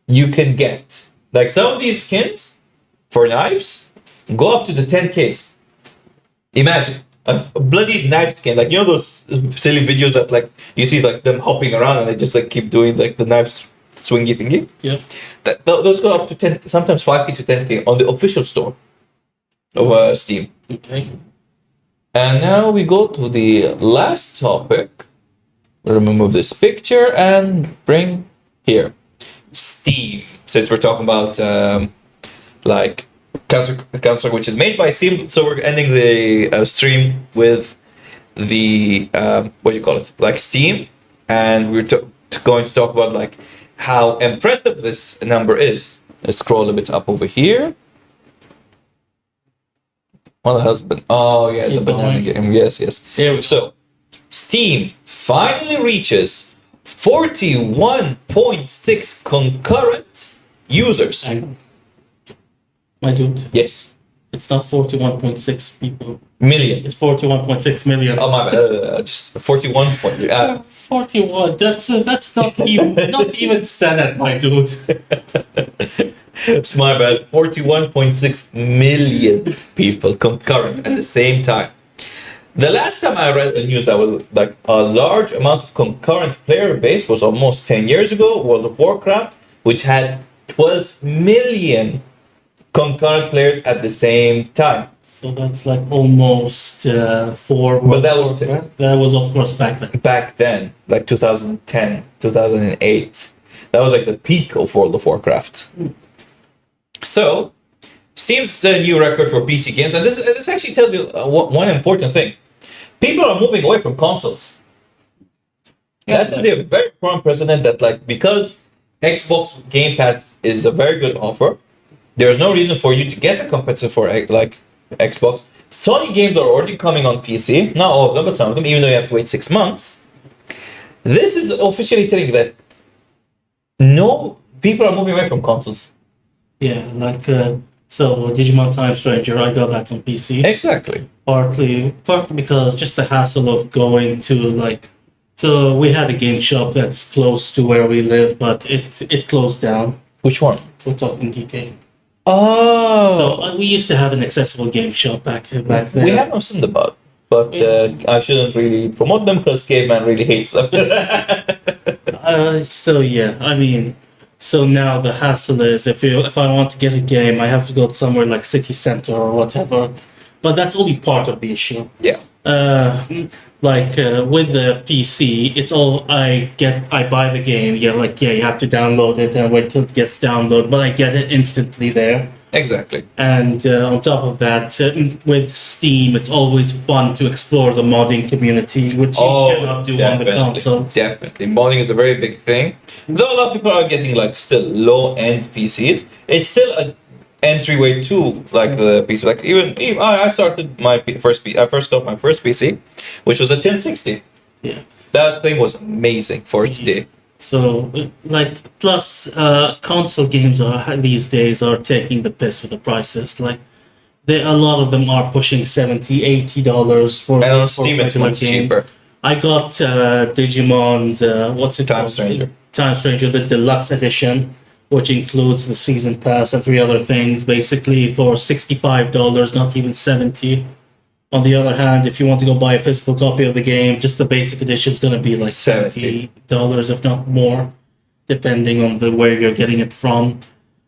you can get. Like some of these skins for knives go up to the 10Ks. Imagine a bloody knife skin, like you know those silly videos that like you see like them hopping around and they just like keep doing like the knives swingy thingy. Yeah. Those go up to 10, sometimes 5K to 10K on the official store of Steam. Okay. And now we go to the last topic. We're gonna remove this picture and bring here Steam. Since we're talking about like Counter, which is made by Steam, so we're ending the stream with the what do you call it? Like Steam, and we're going to talk about like how impressive this number is. Let's scroll a bit up over here. What the hell's been? Oh yeah, the banana game. Yes. So Steam finally reaches 41.6 concurrent users. My dude. Yes. It's not 41.6 people. Million. It's 41.6 million. Oh my bad. Just 41. 41. That's not even Senate, my dude. It's my bad. 41.6 million people concurrent at the same time. The last time I read the news that was like a large amount of concurrent player base was almost 10 years ago, World of Warcraft, which had 12 million concurrent players at the same time. So that's like almost 4. But that was that was of course back then. Back then, like 2010, 2008. That was like the peak of World of Warcraft. So, Steam's set a new record for PC games, and this actually tells you one important thing. People are moving away from consoles. Yeah, that is a very important precedent that like because Xbox Game Pass is a very good offer, there's no reason for you to get a competitor for like Xbox. Sony games are already coming on PC, not all of them, but some of them, even though you have to wait 6 months. This is officially telling you that no, people are moving away from consoles. Yeah, like so Digimon Time Stranger, I got that on PC. Exactly. Partly because just the hassle of going to like, so we had a game shop that's close to where we live, but it closed down. Which one? We're talking DK. Oh. So we used to have an accessible game shop back then. We have not seen about, but I shouldn't really promote them because Caveman really hates them. So yeah, I mean, so now the hassle is if I want to get a game, I have to go somewhere like City Center or whatever. But that's only part of the issue. Yeah. With the PC, it's all I buy the game. You have to download it and wait till it gets downloaded, but I get it instantly there. Exactly. And on top of that, with Steam, it's always fun to explore the modding community, which you cannot do on the console. Definitely. Modding is a very big thing. Though a lot of people are getting like still low-end PCs, it's still an entryway to like the PC. Like even I started my I first got my first PC, which was a 1060. Yeah. That thing was amazing for its day. So, plus console games these days are taking the piss with the prices. Like, a lot of them are pushing $70, $80 for and on Steam it's much game. cheaper. I got Digimon, what's it Time called? Stranger. Time Stranger, the deluxe edition, which includes the season pass and three other things, basically for $65, not even 70. On the other hand, if you want to go buy a physical copy of the game, just the basic edition is going to be like $70, if not more, depending on where you're getting it from.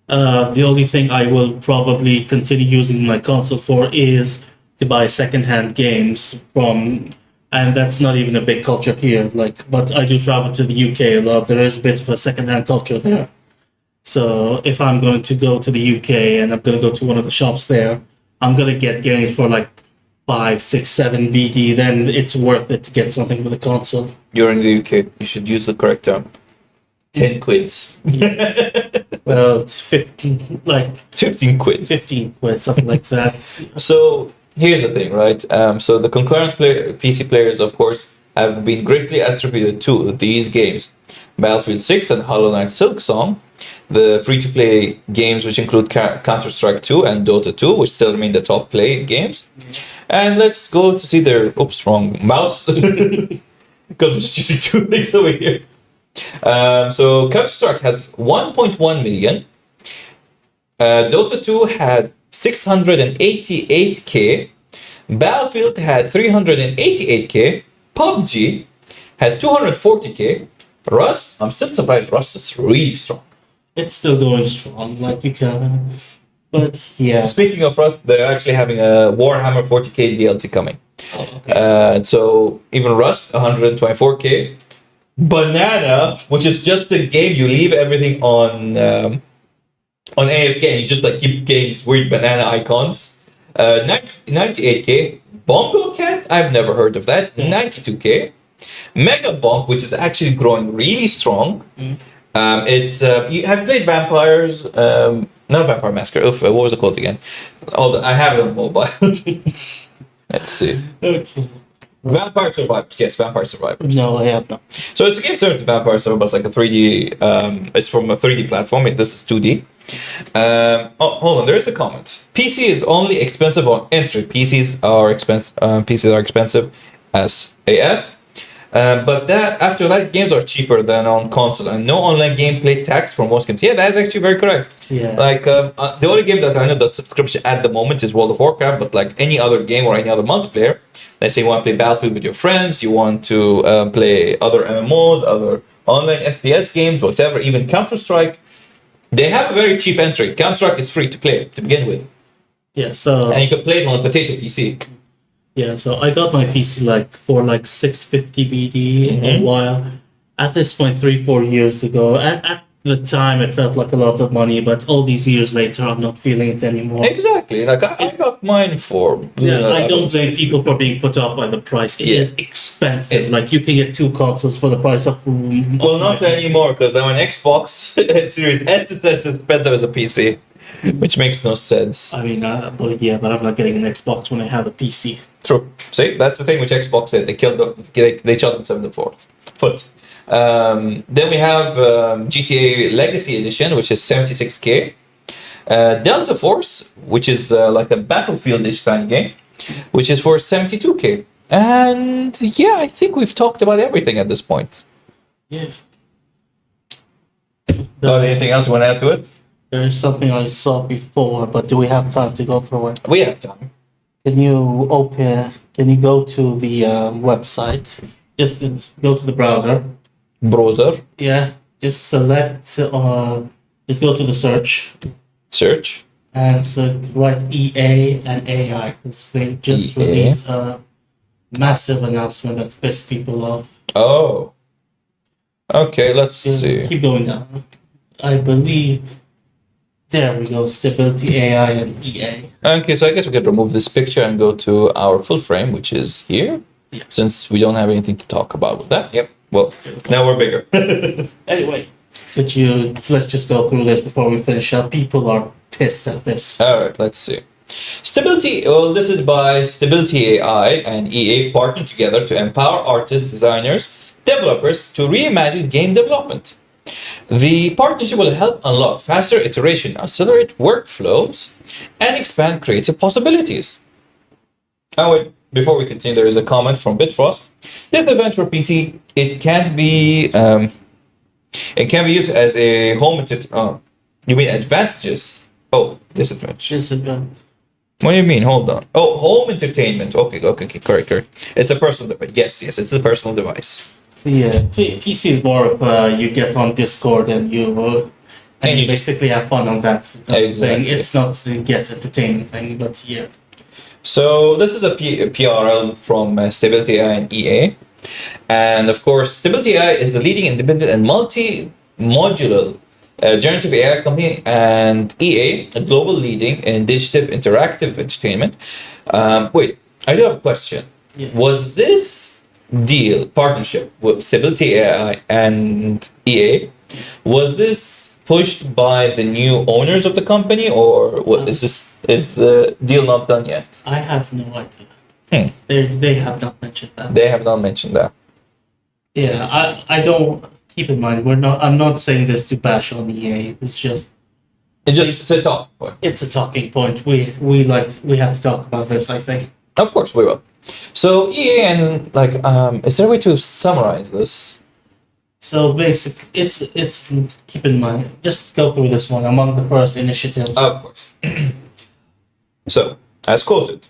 The only thing I will probably continue using my console for is to buy secondhand games from, and that's not even a big culture here. But I do travel to the UK a lot. There is a bit of a secondhand culture there. So if I'm going to go to the UK and I'm going to go to one of the shops there, I'm going to get games for like 5, 6, 7 BD. Then it's worth it to get something for the console. You're in the UK. You should use the correct term. 10 quids. Well, 15, like 15 quid. 15 quid, something like that. So here's the thing, right? So the concurrent PC players, of course, have been greatly attributed to these games. Battlefield 6 and Hollow Knight Silksong, the free-to-play games which include Counter-Strike 2 and Dota 2, which still remain the top play games. And let's go to see their, wrong mouse, because we're just using two things over here. So Counter-Strike has 1.1 million. Dota 2 had 688k. Battlefield had 388k. PUBG had 240k. Rust, I'm still surprised Rust is really strong. It's still going strong, like you can. But yeah. Speaking of Rust, they're actually having a Warhammer 40k DLC coming. Oh, okay. So even Rust, 124k. Banana, which is just a game you leave everything on AFK and you just like keep getting these weird banana icons. 98k. Bongo Cat, I've never heard of that. 92k. Mega Bonk, which is actually growing really strong. It's you have played Vampires, not Vampire Masquerade. What was it called again? I have it on mobile. Let's see. Okay. Vampire Survivors. Yes, Vampire Survivors. No, I have not. So it's a game similar to Vampire Survivors, like a 3D. It's from a 3D platform. This is 2D. Hold on. There is a comment. PC is only expensive on entry. PCs are expensive as AF. But after that, games are cheaper than on console, and no online gameplay tax for most games. Yeah, that's actually very correct. Yeah. Like the only game that I know does subscription at the moment is World of Warcraft, but like any other game or any other multiplayer, let's say you want to play Battlefield with your friends, you want to play other MMOs, other online FPS games, whatever, even Counter-Strike, they have a very cheap entry. Counter-Strike is free to play to begin with. Yeah, so... And you can play it on a potato PC. Yeah, so I got my PC for 650 BD a while. At this point, 3-4 years ago, at the time it felt like a lot of money, but all these years later, I'm not feeling it anymore. Exactly. Like I got mine for. I don't blame people for being put off by the price. It is expensive. Like you can get 2 consoles for the price of. Well, not anymore, because now an Xbox Series S is as expensive as a PC, which makes no sense. I mean, but I'm not getting an Xbox when I have a PC. True. See, that's the thing with Xbox. They killed they shot themselves in the foot. Then we have GTA Legacy Edition, which is 76k. Delta Force, which is like a Battlefield-ish kind of game, which is for 72k. And yeah, I think we've talked about everything at this point. Yeah. Anything else you want to add to it? There's something I saw before, but do we have time to go through it? We have time. Can you go to the website? Just go to the browser. Browser. Yeah, just select, just go to the search. Search. And so write EA and AI, because they just released a massive announcement that's pissed people off. Oh. Okay, let's see. Keep going down. I believe... There we go, Stability AI and EA. Okay, so I guess we could remove this picture and go to our full frame, which is here. Yeah. Since we don't have anything to talk about with that. Yep. Well, now we're bigger. Anyway, let's just go through this before we finish up. People are pissed at this. Alright, let's see. Stability, well, this is by Stability AI and EA partnered together to empower artists, designers, developers to reimagine game development. The partnership will help unlock faster iteration, accelerate workflows, and expand creative possibilities. Oh wait, before we continue, there is a comment from Bitfrost. This event for PC, it can be used as a home you mean advantages? Oh, disadvantages. What do you mean? Hold on. Oh, home entertainment. Okay, correct. It's a personal device. Yes, it's a personal device. Yeah, PC is more of you get on Discord and you basically have fun on that thing. It's not a guest entertainment thing, but yeah. So this is a PRL from Stability AI and EA. And of course, Stability AI is the leading independent and multi-modular generative AI company, and EA, a global leading in digital interactive entertainment. Wait, I do have a question. Yeah. Was this partnership with Stability AI and EA, was this pushed by the new owners of the company, or what is the deal not done yet? I have no idea. They have not mentioned that. They have not mentioned that. Yeah, I don't. Keep in mind, I'm not saying this to bash on EA. It's a talking point. It's a talking point. We have to talk about this, I think. Of course we will. So EA and is there a way to summarize this? So basically, it's keep in mind. Just go through this one among the first initiatives. Of course. So, as quoted,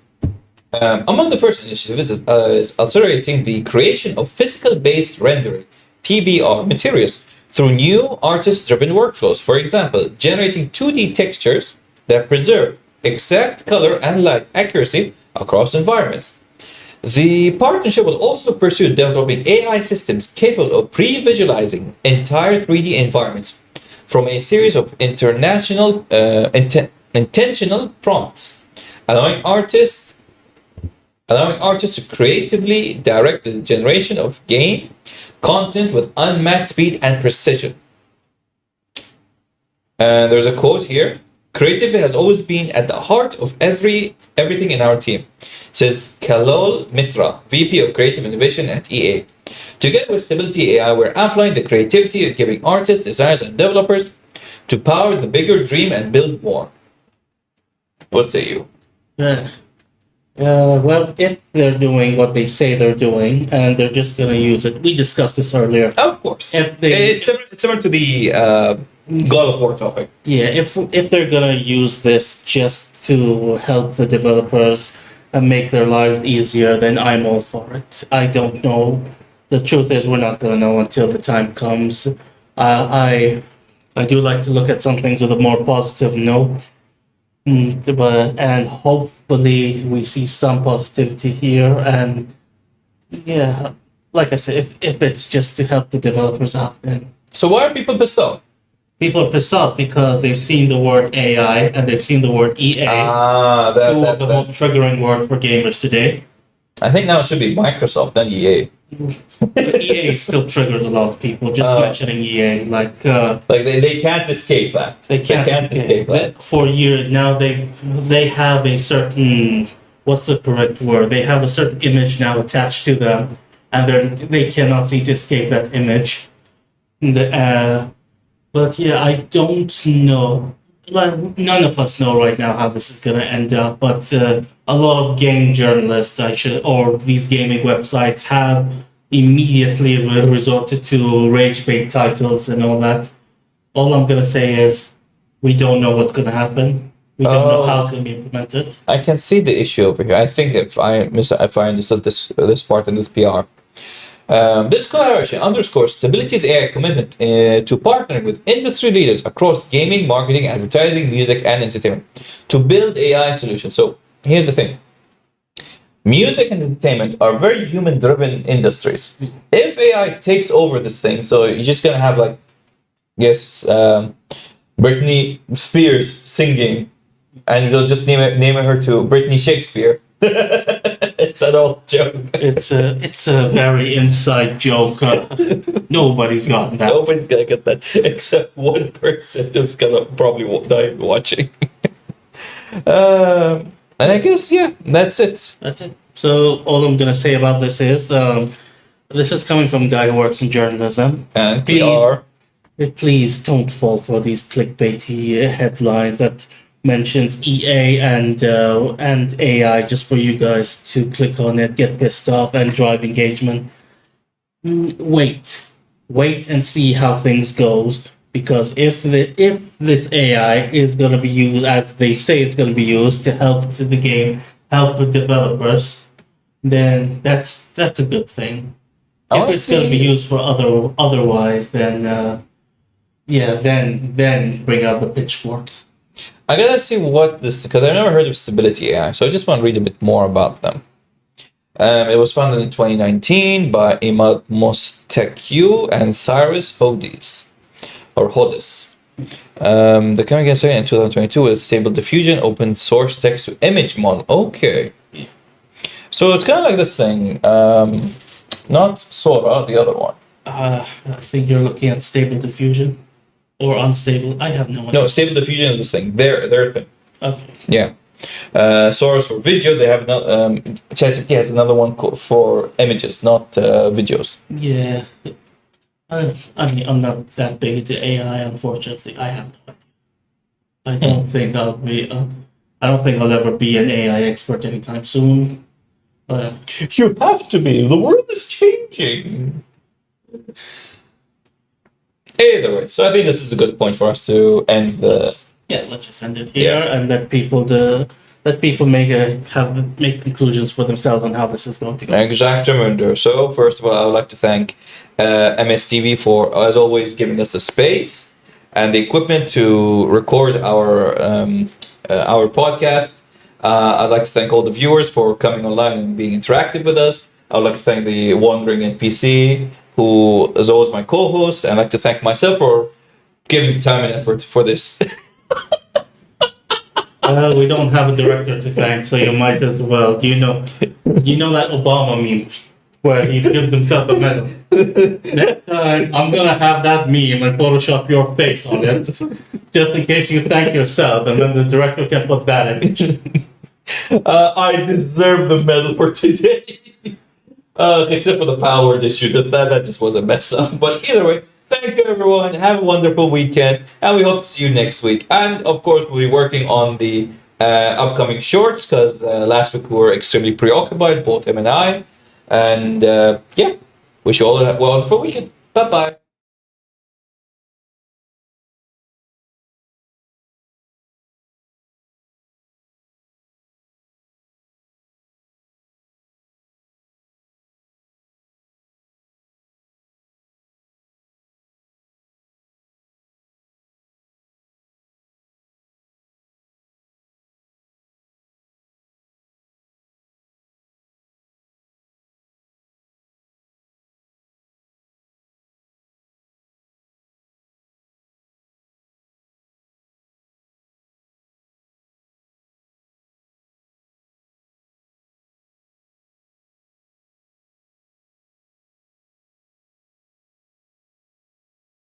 among the first initiatives is accelerating the creation of physical-based rendering (PBR) materials through new artist-driven workflows. For example, generating 2D textures that preserve exact color and light accuracy across environments. The partnership will also pursue developing AI systems capable of pre-visualizing entire 3D environments from a series of intentional prompts, allowing artists to creatively direct the generation of game content with unmatched speed and precision. And there's a quote here: "Creativity has always been at the heart of everything in our team," says Kalol Mitra, VP of Creative Innovation at EA. Together with Stability AI, we're amplifying the creativity of giving artists, designers, and developers to power the bigger dream and build more. What say you? Well, if they're doing what they say they're doing, and they're just going to use it, we discussed this earlier. Of course. It's similar to the God of War topic. Yeah, if they're going to use this just to help the developers and make their lives easier, then I'm all for it. I don't know. The truth is, we're not going to know until the time comes. I do like to look at some things with a more positive note. And hopefully we see some positivity here, and yeah, like I said, if it's just to help the developers out, then. So why are people pissed off? People are pissed off because they've seen the word AI and they've seen the word EA. Two of the most triggering words for gamers today. I think now it should be Microsoft, not EA. EA still triggers a lot of people. Just mentioning EA, like they can't escape that. They can't escape that. For years now, they have a certain, what's the correct word? They have a certain image now attached to them, and they cannot seem to escape that image. But yeah, I don't know. Well, none of us know right now how this is going to end up, but a lot of game journalists, or these gaming websites have immediately resorted to rage bait titles and all that. All I'm going to say is we don't know what's going to happen. We don't know how it's going to be implemented. I can see the issue over here. I think if I understood this part in this PR. This collaboration underscores Stability's AI commitment to partnering with industry leaders across gaming, marketing, advertising, music, and entertainment to build AI solutions. So here's the thing. Music and entertainment are very human-driven industries. If AI takes over this thing, so you're just going to have Britney Spears singing, and they'll just name her to Britney Shakespeare. It's an old joke. It's a very inside joke. Nobody's gotten that. Nobody's gonna get that except one person who's gonna probably die watching. And I guess that's it. That's it. So all I'm gonna say about this is, this is coming from a guy who works in journalism And PR. Please don't fall for these clickbaity headlines that mentions EA and AI just for you guys to click on it, get pissed off, and drive engagement. Wait and see how things goes. Because if this AI is gonna be used as they say it's gonna be used to help the game, help the developers, then that's a good thing. If it's gonna be used for otherwise, then yeah, then bring out the pitchforks. I gotta see what this, because I've never heard of Stability AI, so I just want to read a bit more about them. It was founded in 2019 by Imad Mostekiu and Cyrus Hodis, or Hodis. The coming again in 2022 with Stable Diffusion, open source text to image model. Okay. So it's kind of like this thing. Not Sora, the other one. I think you're looking at Stable Diffusion or Unstable. I have no idea. No, Stable Diffusion is this thing. Their thing. Okay. Yeah. Source for video, they have ChatGPT has another one for images, not videos. Yeah. I mean, I'm not that big into AI, unfortunately. I have no idea. I don't think I'll be. I don't think I'll ever be an AI expert anytime soon. You have to be. The world is changing. Either way, so I think this is a good point for us to end the. Let's just end it here and let people make conclusions for themselves on how this is going to go. Exactly. So first of all, I would like to thank MSTV for, as always, giving us the space and the equipment to record our podcast. I'd like to thank all the viewers for coming online and being interactive with us. I'd like to thank the Wandering NPC, who is always my co-host. I'd like to thank myself for giving time and effort for this. We don't have a director to thank, so you might as well. Do you know that Obama meme where he gives himself a medal? Next time, I'm gonna have that meme and Photoshop your face on it, just in case you thank yourself, and then the director can put that image. I deserve the medal for today. Except for the Palworld issue, that just was a mess up. But either way, thank you everyone. Have a wonderful weekend, and we hope to see you next week. And of course, we'll be working on the upcoming shorts because last week we were extremely preoccupied, both him and I. And wish you all a wonderful weekend. Bye bye.